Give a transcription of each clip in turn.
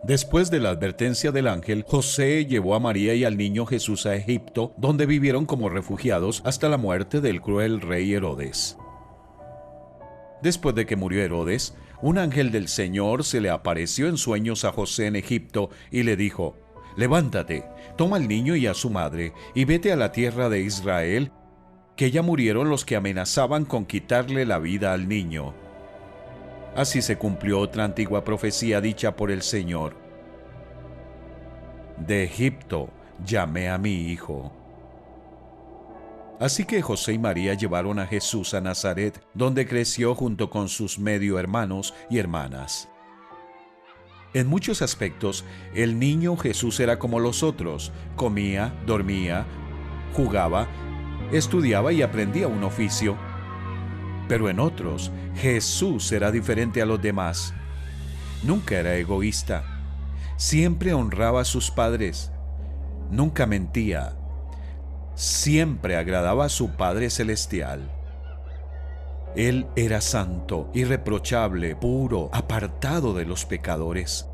Después de la advertencia del ángel, José llevó a María y al niño Jesús a Egipto, donde vivieron como refugiados hasta la muerte del cruel rey Herodes. Después de que murió Herodes, un ángel del Señor se le apareció en sueños a José en Egipto y le dijo: «Levántate, toma al niño y a su madre, y vete a la tierra de Israel, que ya murieron los que amenazaban con quitarle la vida al niño». Así se cumplió otra antigua profecía dicha por el Señor: «De Egipto llamé a mi hijo». Así que José y María llevaron a Jesús a Nazaret, donde creció junto con sus medio hermanos y hermanas. En muchos aspectos, el niño Jesús era como los otros: comía, dormía, jugaba, estudiaba y aprendía un oficio. Pero en otros, Jesús era diferente a los demás. Nunca era egoísta. Siempre honraba a sus padres. Nunca mentía. Siempre agradaba a su Padre Celestial. Él era santo, irreprochable, puro, apartado de los pecadores.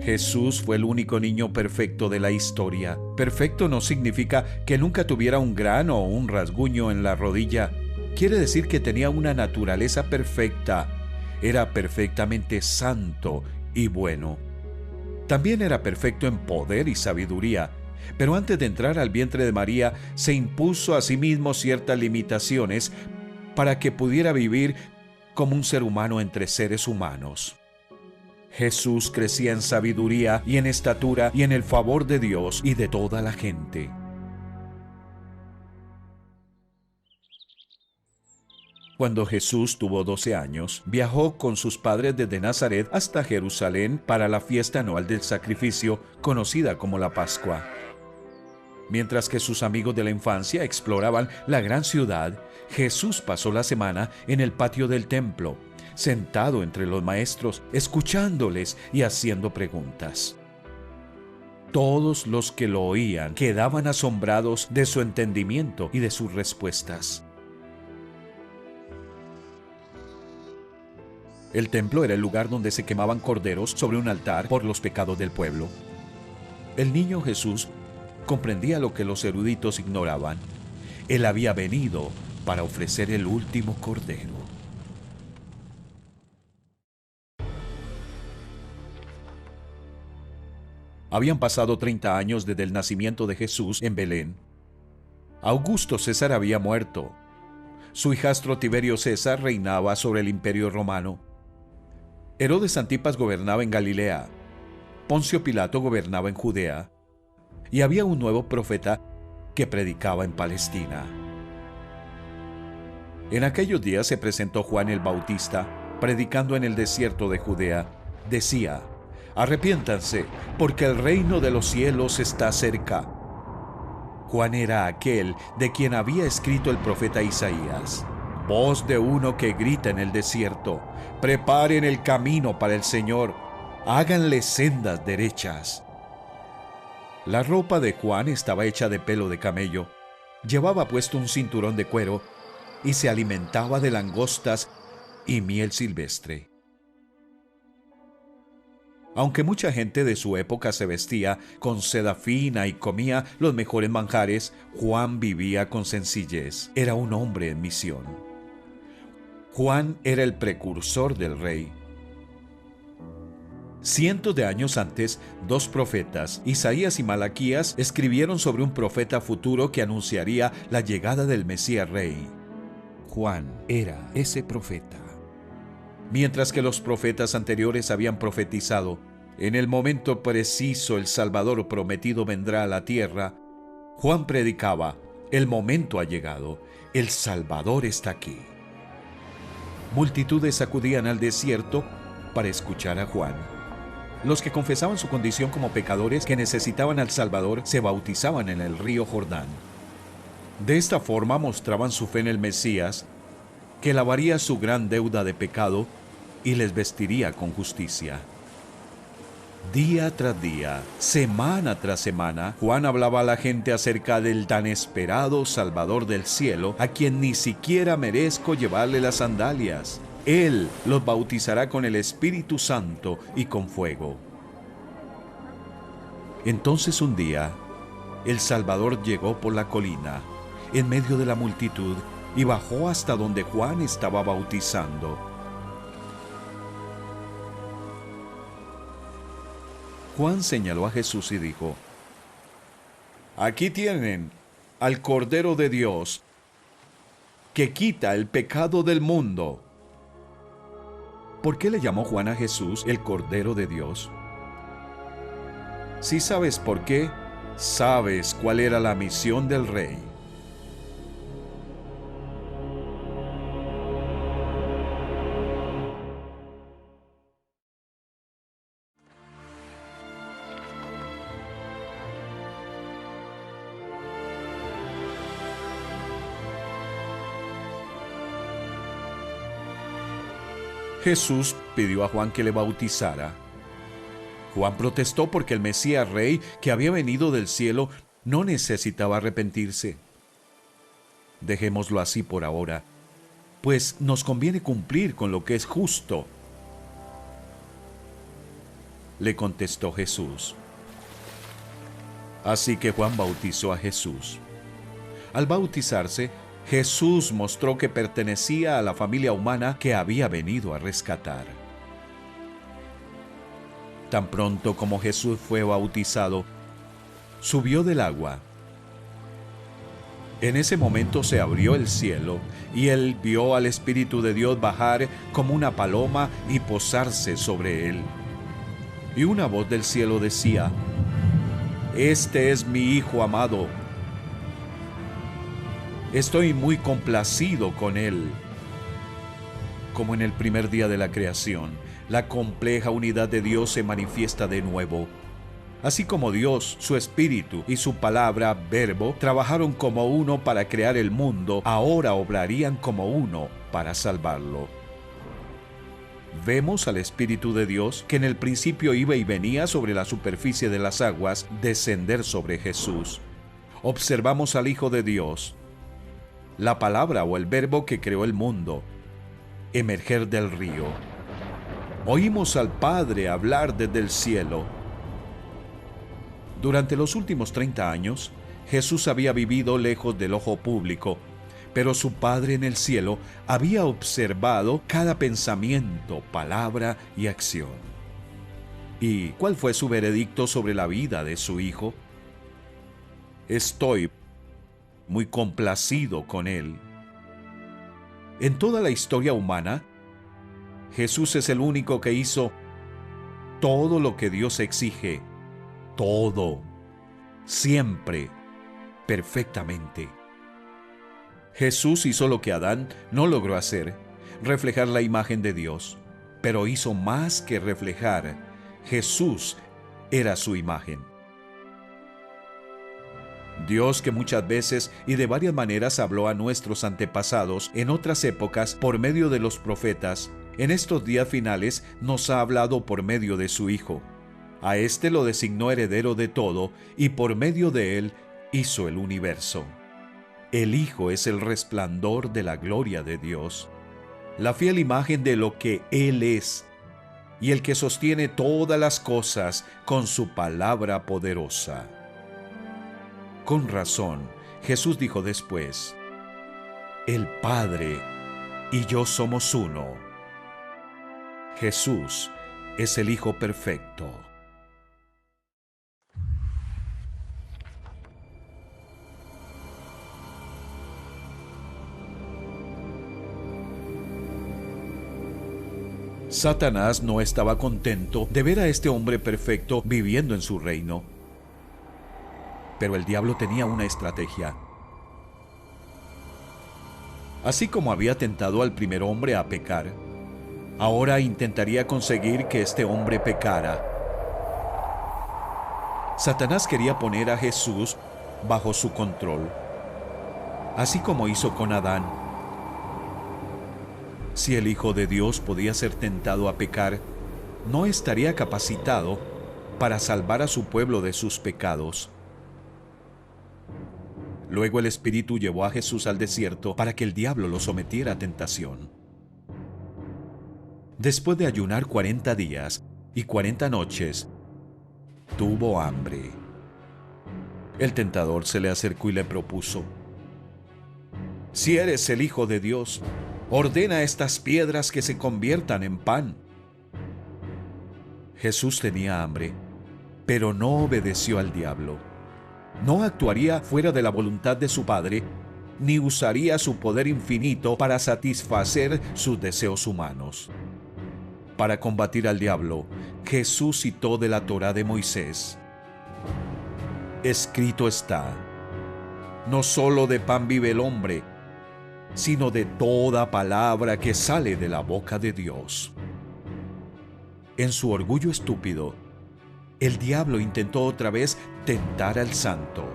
Jesús fue el único niño perfecto de la historia. Perfecto no significa que nunca tuviera un grano o un rasguño en la rodilla. Quiere decir que tenía una naturaleza perfecta. Era perfectamente santo y bueno. También era perfecto en poder y sabiduría. Pero antes de entrar al vientre de María, se impuso a sí mismo ciertas limitaciones para que pudiera vivir como un ser humano entre seres humanos. Jesús crecía en sabiduría y en estatura y en el favor de Dios y de toda la gente. Cuando Jesús tuvo 12 años, viajó con sus padres desde Nazaret hasta Jerusalén para la fiesta anual del sacrificio, conocida como la Pascua. Mientras que sus amigos de la infancia exploraban la gran ciudad, Jesús pasó la semana en el patio del templo, sentado entre los maestros, escuchándoles y haciendo preguntas. Todos los que lo oían quedaban asombrados de su entendimiento y de sus respuestas. El templo era el lugar donde se quemaban corderos sobre un altar por los pecados del pueblo. El niño Jesús comprendía lo que los eruditos ignoraban. Él había venido para ofrecer el último cordero. Habían pasado 30 años desde el nacimiento de Jesús en Belén. Augusto César había muerto. Su hijastro Tiberio César reinaba sobre el Imperio Romano. Herodes Antipas gobernaba en Galilea. Poncio Pilato gobernaba en Judea. Y había un nuevo profeta que predicaba en Palestina. En aquellos días se presentó Juan el Bautista, predicando en el desierto de Judea. Decía: «Arrepiéntanse, porque el reino de los cielos está cerca». Juan era aquel de quien había escrito el profeta Isaías: «Voz de uno que grita en el desierto: preparen el camino para el Señor, háganle sendas derechas». La ropa de Juan estaba hecha de pelo de camello, llevaba puesto un cinturón de cuero y se alimentaba de langostas y miel silvestre. Aunque mucha gente de su época se vestía con seda fina y comía los mejores manjares, Juan vivía con sencillez. Era un hombre en misión. Juan era el precursor del rey. Cientos de años antes, dos profetas, Isaías y Malaquías, escribieron sobre un profeta futuro que anunciaría la llegada del Mesías Rey. Juan era ese profeta. Mientras que los profetas anteriores habían profetizado: «En el momento preciso el Salvador prometido vendrá a la tierra», Juan predicaba: «El momento ha llegado, el Salvador está aquí». Multitudes acudían al desierto para escuchar a Juan. Los que confesaban su condición como pecadores que necesitaban al Salvador se bautizaban en el río Jordán. De esta forma mostraban su fe en el Mesías, que lavaría su gran deuda de pecado y les vestiría con justicia. Día tras día, semana tras semana, Juan hablaba a la gente acerca del tan esperado Salvador del cielo, a quien ni siquiera merezco llevarle las sandalias. Él los bautizará con el Espíritu Santo y con fuego. Entonces un día, el Salvador llegó por la colina, en medio de la multitud, y bajó hasta donde Juan estaba bautizando. Juan señaló a Jesús y dijo: Aquí tienen al Cordero de Dios, que quita el pecado del mundo. ¿Por qué le llamó Juan a Jesús el Cordero de Dios? Si sabes por qué, sabes cuál era la misión del Rey. Jesús pidió a Juan que le bautizara. Juan protestó porque el Mesías Rey que había venido del cielo no necesitaba arrepentirse. Dejémoslo así por ahora, pues nos conviene cumplir con lo que es justo. Le contestó Jesús. Así que Juan bautizó a Jesús. Al bautizarse, Jesús mostró que pertenecía a la familia humana que había venido a rescatar. Tan pronto como Jesús fue bautizado, subió del agua. En ese momento se abrió el cielo y él vio al Espíritu de Dios bajar como una paloma y posarse sobre él. Y una voz del cielo decía: Este es mi Hijo amado. Estoy muy complacido con él. Como en el primer día de la creación, la compleja unidad de Dios se manifiesta de nuevo. Así como Dios, su Espíritu y su palabra, Verbo, trabajaron como uno para crear el mundo, ahora obrarían como uno para salvarlo. Vemos al Espíritu de Dios, que en el principio iba y venía sobre la superficie de las aguas, descender sobre Jesús. Observamos al Hijo de Dios, la palabra o el Verbo que creó el mundo, emerger del río. Oímos al Padre hablar desde el cielo. Durante los últimos 30 años, Jesús había vivido lejos del ojo público, pero su Padre en el cielo había observado cada pensamiento, palabra y acción. ¿Y cuál fue su veredicto sobre la vida de su Hijo? Estoy muy complacido con él. En toda la historia humana, Jesús es el único que hizo todo lo que Dios exige. Todo, siempre, perfectamente. Jesús hizo lo que Adán no logró hacer, reflejar la imagen de Dios, pero hizo más que reflejar. Jesús era su imagen. Dios, que muchas veces y de varias maneras habló a nuestros antepasados en otras épocas por medio de los profetas, en estos días finales nos ha hablado por medio de su Hijo. A éste lo designó heredero de todo y por medio de él hizo el universo. El Hijo es el resplandor de la gloria de Dios, la fiel imagen de lo que Él es, y el que sostiene todas las cosas con su palabra poderosa. Con razón, Jesús dijo después: El Padre y yo somos uno. Jesús es el Hijo perfecto. Satanás no estaba contento de ver a este hombre perfecto viviendo en su reino. Pero el diablo tenía una estrategia. Así como había tentado al primer hombre a pecar, ahora intentaría conseguir que este hombre pecara. Satanás quería poner a Jesús bajo su control, así como hizo con Adán. Si el Hijo de Dios podía ser tentado a pecar, no estaría capacitado para salvar a su pueblo de sus pecados. Luego el Espíritu llevó a Jesús al desierto para que el diablo lo sometiera a tentación. Después de ayunar 40 días y 40 noches, tuvo hambre. El tentador se le acercó y le propuso: «Si eres el Hijo de Dios, ordena estas piedras que se conviertan en pan». Jesús tenía hambre, pero no obedeció al diablo. No actuaría fuera de la voluntad de su Padre, ni usaría su poder infinito para satisfacer sus deseos humanos. Para combatir al diablo, Jesús citó de la Torá de Moisés: «Escrito está, no solo de pan vive el hombre, sino de toda palabra que sale de la boca de Dios». En su orgullo estúpido, el diablo intentó otra vez tentar al santo.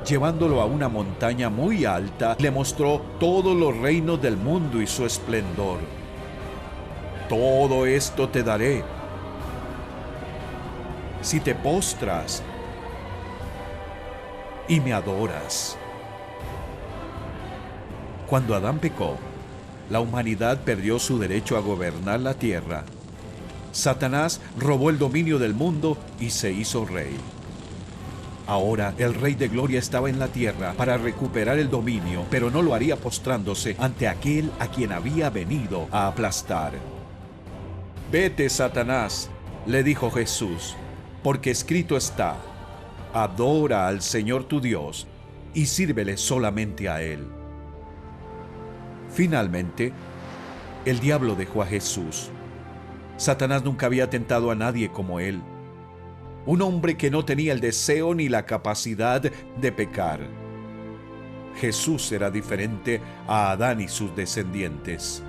Llevándolo a una montaña muy alta, le mostró todos los reinos del mundo y su esplendor. «Todo esto te daré si te postras y me adoras». Cuando Adán pecó, la humanidad perdió su derecho a gobernar la tierra. Satanás robó el dominio del mundo y se hizo rey. Ahora el Rey de Gloria estaba en la tierra para recuperar el dominio, pero no lo haría postrándose ante aquel a quien había venido a aplastar. «Vete, Satanás», le dijo Jesús, «porque escrito está: adora al Señor tu Dios y sírvele solamente a Él». Finalmente, el diablo dejó a Jesús. Satanás nunca había tentado a nadie como él. Un hombre que no tenía el deseo ni la capacidad de pecar. Jesús era diferente a Adán y sus descendientes.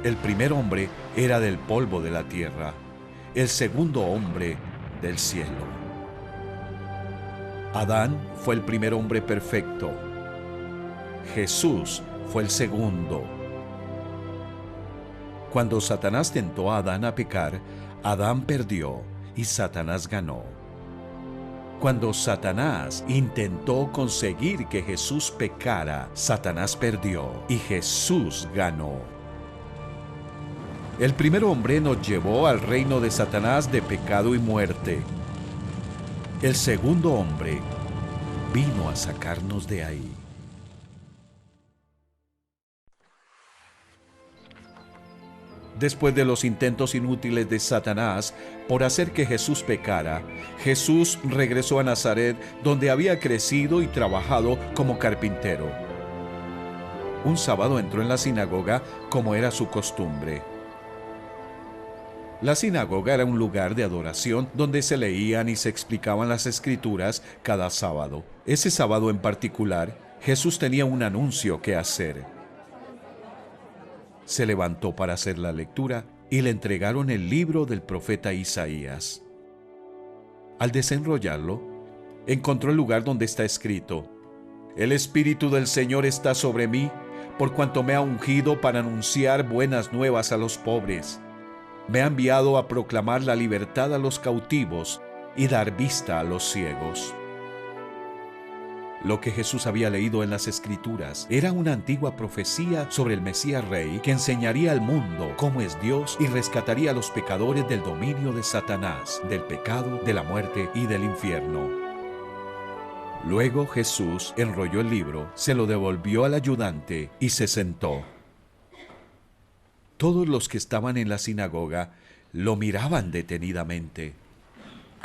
El primer hombre era del polvo de la tierra, el segundo hombre del cielo. Adán fue el primer hombre perfecto. Jesús fue el segundo. Cuando Satanás tentó a Adán a pecar, Adán perdió y Satanás ganó. Cuando Satanás intentó conseguir que Jesús pecara, Satanás perdió y Jesús ganó. El primer hombre nos llevó al reino de Satanás de pecado y muerte. El segundo hombre vino a sacarnos de ahí. Después de los intentos inútiles de Satanás por hacer que Jesús pecara, Jesús regresó a Nazaret, donde había crecido y trabajado como carpintero. Un sábado entró en la sinagoga, como era su costumbre. La sinagoga era un lugar de adoración donde se leían y se explicaban las Escrituras cada sábado. Ese sábado en particular, Jesús tenía un anuncio que hacer. Se levantó para hacer la lectura y le entregaron el libro del profeta Isaías. Al desenrollarlo, encontró el lugar donde está escrito: «El Espíritu del Señor está sobre mí, por cuanto me ha ungido para anunciar buenas nuevas a los pobres. Me ha enviado a proclamar la libertad a los cautivos y dar vista a los ciegos». Lo que Jesús había leído en las Escrituras era una antigua profecía sobre el Mesías Rey que enseñaría al mundo cómo es Dios y rescataría a los pecadores del dominio de Satanás, del pecado, de la muerte y del infierno. Luego Jesús enrolló el libro, se lo devolvió al ayudante y se sentó. Todos los que estaban en la sinagoga lo miraban detenidamente,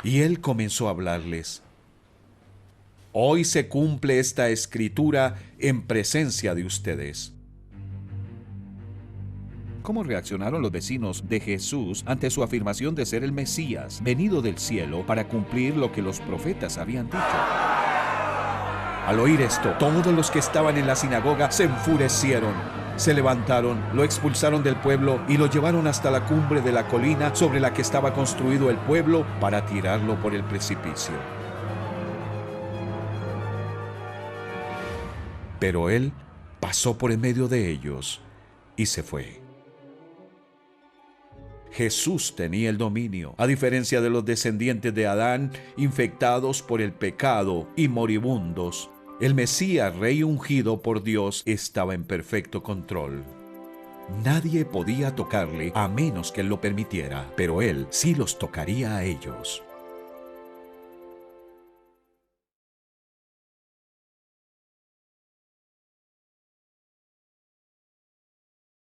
y él comenzó a hablarles: «Hoy se cumple esta escritura en presencia de ustedes». ¿Cómo reaccionaron los vecinos de Jesús ante su afirmación de ser el Mesías, venido del cielo para cumplir lo que los profetas habían dicho? Al oír esto, todos los que estaban en la sinagoga se enfurecieron. Se levantaron, lo expulsaron del pueblo y lo llevaron hasta la cumbre de la colina sobre la que estaba construido el pueblo para tirarlo por el precipicio. Pero él pasó por en medio de ellos y se fue. Jesús tenía el dominio, a diferencia de los descendientes de Adán, infectados por el pecado y moribundos. El Mesías, rey ungido por Dios, estaba en perfecto control. Nadie podía tocarle a menos que él lo permitiera, pero él sí los tocaría a ellos.